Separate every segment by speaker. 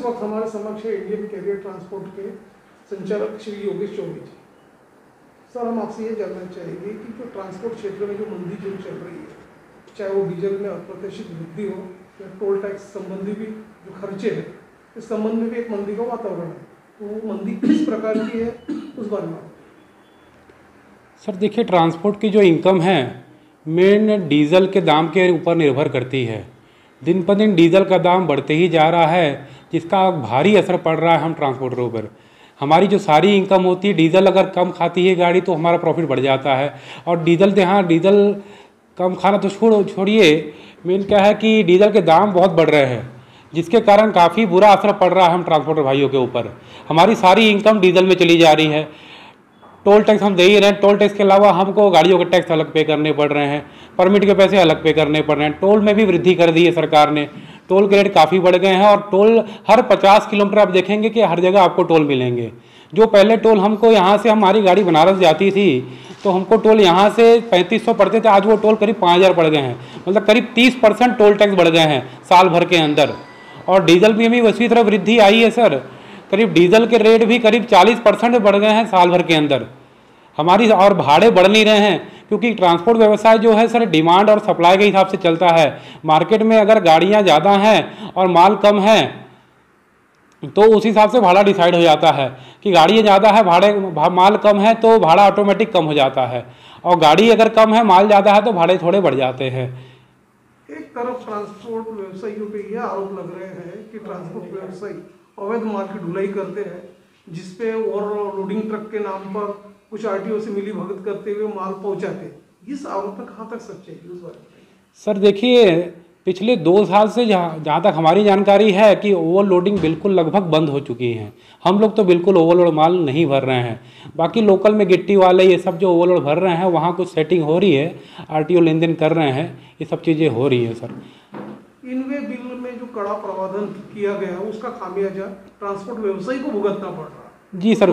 Speaker 1: वक्त हमारे समक्ष है इंडियन कैरियर ट्रांसपोर्ट के संचालक श्री योगेश चौबे जी। सर, हम आपसे ये जानना चाहेंगे कि जो ट्रांसपोर्ट क्षेत्र में जो मंदी जो चल रही है, चाहे वो डीजल में अप्रत्याशित वृद्धि हो या टोल टैक्स संबंधी भी जो खर्चे हैं, इस संबंध में भी एक मंदी का वातावरण है, तो वो मंदी किस प्रकार की है उस बारे में।
Speaker 2: सर देखिए, ट्रांसपोर्ट की जो इनकम है मेन डीज़ल के दाम के ऊपर निर्भर करती है। दिन पर दिन डीज़ल का दाम बढ़ते ही जा रहा है, जिसका भारी असर पड़ रहा है हम ट्रांसपोर्टरों पर। हमारी जो सारी इनकम होती है, डीज़ल अगर कम खाती है गाड़ी तो हमारा प्रॉफिट बढ़ जाता है। और डीज़ल डीज़ल कम खाना तो छोड़िए, मेन क्या है कि डीज़ल के दाम बहुत बढ़ रहे हैं, जिसके कारण काफ़ी बुरा असर पड़ रहा है हम ट्रांसपोर्टर भाइयों के ऊपर। हमारी सारी इनकम डीज़ल में चली जा रही है। टोल टैक्स हम दे ही रहे हैं, टोल टैक्स के अलावा हमको गाड़ियों के टैक्स अलग पे करने पड़ रहे हैं, परमिट के पैसे अलग पे करने पड़ रहे हैं। टोल में भी वृद्धि कर दी है सरकार ने, टोल के रेट काफ़ी बढ़ गए हैं। और टोल हर 50 किलोमीटर आप देखेंगे कि हर जगह आपको टोल मिलेंगे। जो पहले टोल हमको यहाँ से हमारी गाड़ी बनारस जाती थी तो हमको टोल यहाँ से 3500 पड़ते थे, आज वो टोल करीब 5000 पड़ गए हैं। मतलब करीब 30% टोल टैक्स बढ़ गए हैं साल भर के अंदर। और डीजल में भी उसी तरह वृद्धि आई है सर, करीब डीजल के रेट भी करीब 40% बढ़ गए हैं साल भर के अंदर हमारी। और भाड़े बढ़ नहीं रहे हैं, क्योंकि ट्रांसपोर्ट व्यवसाय जो है सर डिमांड और सप्लाई के हिसाब से चलता है। मार्केट में अगर गाड़ियां ज़्यादा हैं और माल कम है तो उस हिसाब से भाड़ा डिसाइड हो जाता है कि गाड़ियाँ ज़्यादा है, माल कम है तो भाड़ा ऑटोमेटिक कम हो जाता है। और गाड़ी अगर कम है, माल ज़्यादा है तो भाड़े थोड़े बढ़ जाते हैं।
Speaker 1: एक तरफ ट्रांसपोर्ट व्यवसायियों पे यह आरोप लग रहे हैं कि ट्रांसपोर्ट व्यवसायी अवैध माल की ढुलाई करते हैं, जिसपे ओवरलोडिंग ट्रक के नाम पर कुछ आरटीओ से मिली भगत करते हुए माल पहुंचाते हैं। इस आरोप में कहाँ तक सच्चाई है उस बारे में?
Speaker 2: सर देखिए, पिछले 2 साल से जहाँ तक हमारी जानकारी है कि ओवरलोडिंग बिल्कुल लगभग बंद हो चुकी है। हम लोग तो बिल्कुल ओवरलोड माल नहीं भर रहे हैं। बाकी लोकल में गिट्टी वाले ये सब जो ओवरलोड भर रहे हैं, वहाँ कुछ सेटिंग हो रही है, आरटीओ लेन देन कर रहे हैं, ये सब चीज़ें हो रही है सर।
Speaker 1: इनवे बिल में जो कड़ा प्रावधान किया गया है उसका खामियाजा ट्रांसपोर्ट व्यवसायी को भुगतना पड़ रहा है।
Speaker 2: जी सर,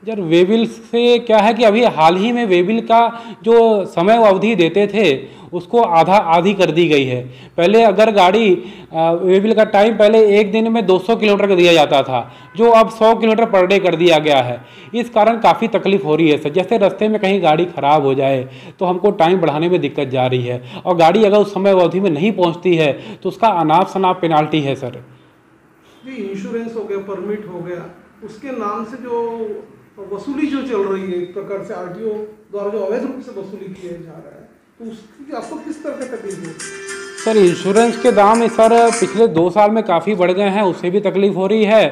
Speaker 2: यार वेबिल से क्या है कि अभी हाल ही में वेबिल का जो समय अवधि देते थे उसको आधी कर दी गई है। पहले अगर गाड़ी वेबिल का टाइम पहले एक दिन में 200 किलोमीटर का दिया जाता था, जो अब 100 किलोमीटर पर डे कर दिया गया है। इस कारण काफ़ी तकलीफ हो रही है सर। जैसे रास्ते में कहीं गाड़ी ख़राब हो जाए तो हमको टाइम बढ़ाने में दिक्कत जा रही है, और गाड़ी अगर उस समय अवधि में नहीं पहुँचती है तो उसका अनाप शनाप पेनाल्टी है सर।
Speaker 1: जी, इंश्योरेंस हो गया, परमिट हो गया, उसके नाम से जो वसूली जो चल रही है एक प्रकार से आरटीओ द्वारा जो अवैध रूप से वसूली किया जा रहा है, तो उसकी आपको किस तरह की तकलीफ है?
Speaker 2: सर इंश्योरेंस के दाम सर पिछले 2 साल में काफ़ी बढ़ गए हैं, उससे भी तकलीफ हो रही है।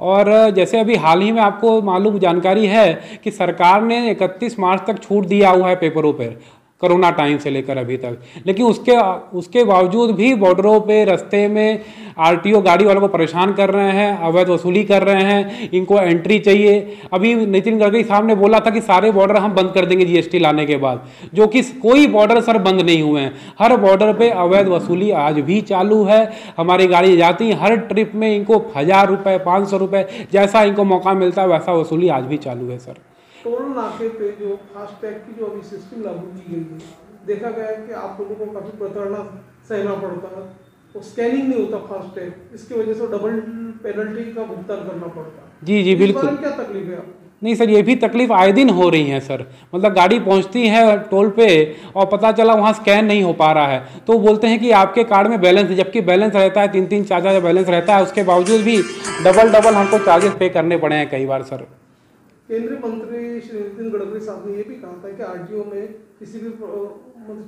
Speaker 2: और जैसे अभी हाल ही में आपको मालूम जानकारी है कि सरकार ने 31 मार्च तक छूट दिया हुआ है पेपरों पर, कोरोना टाइम से लेकर अभी तक। लेकिन उसके बावजूद भी बॉर्डरों पे रास्ते में आरटीओ गाड़ी वालों को परेशान कर रहे हैं, अवैध वसूली कर रहे हैं, इनको एंट्री चाहिए। अभी नितिन गडकरी साहब ने बोला था कि सारे बॉर्डर हम बंद कर देंगे जीएसटी लाने के बाद, जो कि कोई बॉर्डर सर बंद नहीं हुए हैं। हर बॉर्डर पे अवैध वसूली आज भी चालू है। हमारी गाड़ी जाती हर ट्रिप में इनको 1000 रुपये 500 रुपये जैसा इनको मौका मिलता है वैसा वसूली आज भी चालू है सर।
Speaker 1: टोल नाके पे जो फास्टैग की जो अभी सिस्टम लागू की गई है, देखा गया है कि आप लोगों को काफ़ी प्रताड़ना सहना पड़ता है, तो स्कैनिंग नहीं होता फास्टैग, इसकी वजह से डबल पेनल्टी का भुगतान करना पड़ता है।
Speaker 2: जी जी बिल्कुल।
Speaker 1: क्या तकलीफ है आपको?
Speaker 2: नहीं सर, ये भी तकलीफ आए दिन हो रही है सर। मतलब गाड़ी पहुंचती है टोल पे और पता चला वहाँ स्कैन नहीं हो पा रहा है, तो बोलते हैं कि आपके कार्ड में बैलेंस है, जबकि बैलेंस रहता है 3-3 4-4 बैलेंस रहता है। उसके बावजूद भी डबल हमको चार्जेस पे करने पड़े हैं कई बार सर।
Speaker 1: केंद्रीय मंत्री श्री नितिन गडकरी साहब ने ये भी कहा था कि आरटीओ में किसी भी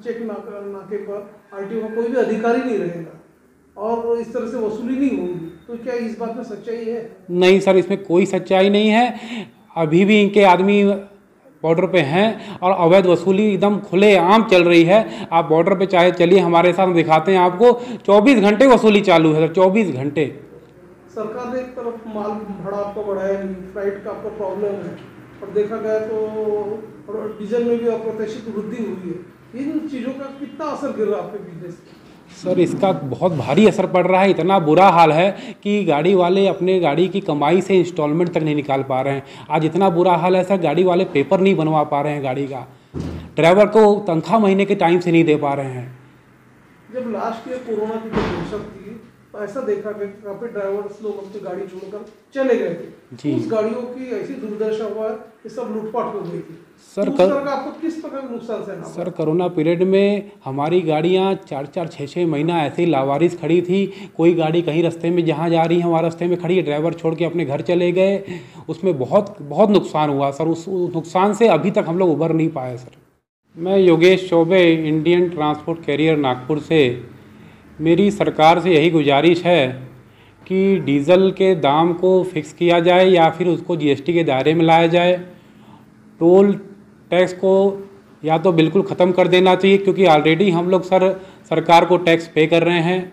Speaker 1: चेक नाके पर आरटीओ का कोई भी अधिकारी नहीं रहेगा और इस तरह से वसूली नहीं होगी, तो क्या इस बात में सच्चाई है? नहीं
Speaker 2: सर, इसमें कोई सच्चाई नहीं है। अभी भी इनके आदमी बॉर्डर पे हैं और अवैध वसूली एकदम खुलेआम चल रही है। आप बॉर्डर पे चाहे चलिए, हमारे साथ दिखाते हैं आपको, 24 घंटे वसूली चालू है सर, 24 घंटे।
Speaker 1: सरकार ने एक तरफ माल भाड़ा आपका बढ़ाया नहीं, फ्लाइट का आपका प्रॉब्लम है, और देखा गया तो डीजल में भी अप्रत्याशित वृद्धि हुई है। इन चीज़ों का कितना असर गिर रहा है आपके बिजनेस पे?
Speaker 2: सर इसका बहुत भारी असर पड़ रहा है। इतना बुरा हाल है कि गाड़ी वाले अपने गाड़ी की कमाई से इंस्टॉलमेंट तक नहीं निकाल पा रहे हैं। आज इतना बुरा हाल है सर, गाड़ी वाले पेपर नहीं बनवा पा रहे हैं गाड़ी का, ड्राइवर को तनख्वाह महीने के टाइम से नहीं दे पा रहे हैं।
Speaker 1: जब लास्ट ईयर कोरोना की जो दहशत थी तो ऐसा देखा गया कि काफी ड्राइवर्स लोग अपनी गाड़ी छोड़कर चले गए थे।
Speaker 2: जी।
Speaker 1: उस गाड़ियों की ऐसी दुर्दशा हुआ कि सब लूटपाट हो गई थी।
Speaker 2: सर,
Speaker 1: तो उस तरह का आपको किस प्रकार का नुकसान सहना पड़ा?
Speaker 2: सर कोरोना पीरियड में हमारी गाड़ियाँ 4-4, 6-6 महीना ऐसे ही लावारिस खड़ी थी। कोई गाड़ी कहीं रास्ते में जहाँ जा रही है वहाँ रास्ते में खड़ी है, ड्राइवर छोड़ के अपने घर चले गए। उसमें बहुत बहुत नुकसान हुआ सर। उस नुकसान से अभी तक हम लोग उभर नहीं पाए सर। मैं Yogesh Choubey, Indian transport carrier Nagpur से। मेरी सरकार से यही गुजारिश है कि डीज़ल के दाम को फिक्स किया जाए या फिर उसको जीएसटी के दायरे में लाया जाए। टोल टैक्स को या तो बिल्कुल ख़त्म कर देना चाहिए, क्योंकि ऑलरेडी हम लोग सरकार को टैक्स पे कर रहे हैं।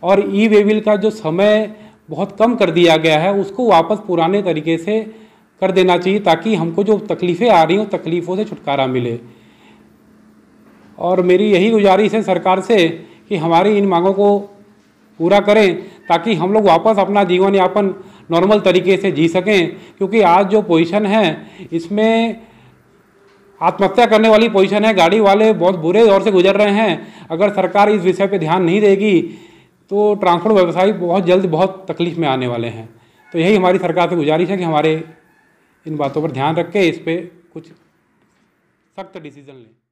Speaker 2: और ई वे बिल का जो समय बहुत कम कर दिया गया है उसको वापस पुराने तरीके से कर देना चाहिए, ताकि हमको जो तकलीफ़ें आ रही हैं तकलीफ़ों से छुटकारा मिले। और मेरी यही गुजारिश है सरकार से कि हमारी इन मांगों को पूरा करें, ताकि हम लोग वापस अपना जीवन यापन नॉर्मल तरीके से जी सकें। क्योंकि आज जो पोजीशन है इसमें आत्महत्या करने वाली पोजीशन है। गाड़ी वाले बहुत बुरे दौर से गुजर रहे हैं। अगर सरकार इस विषय पे ध्यान नहीं देगी तो ट्रांसपोर्ट व्यवसायी बहुत जल्द बहुत तकलीफ में आने वाले हैं। तो यही हमारी सरकार से गुजारिश है कि हमारे इन बातों पर ध्यान रख के इस पर कुछ सख्त डिसीजन लें।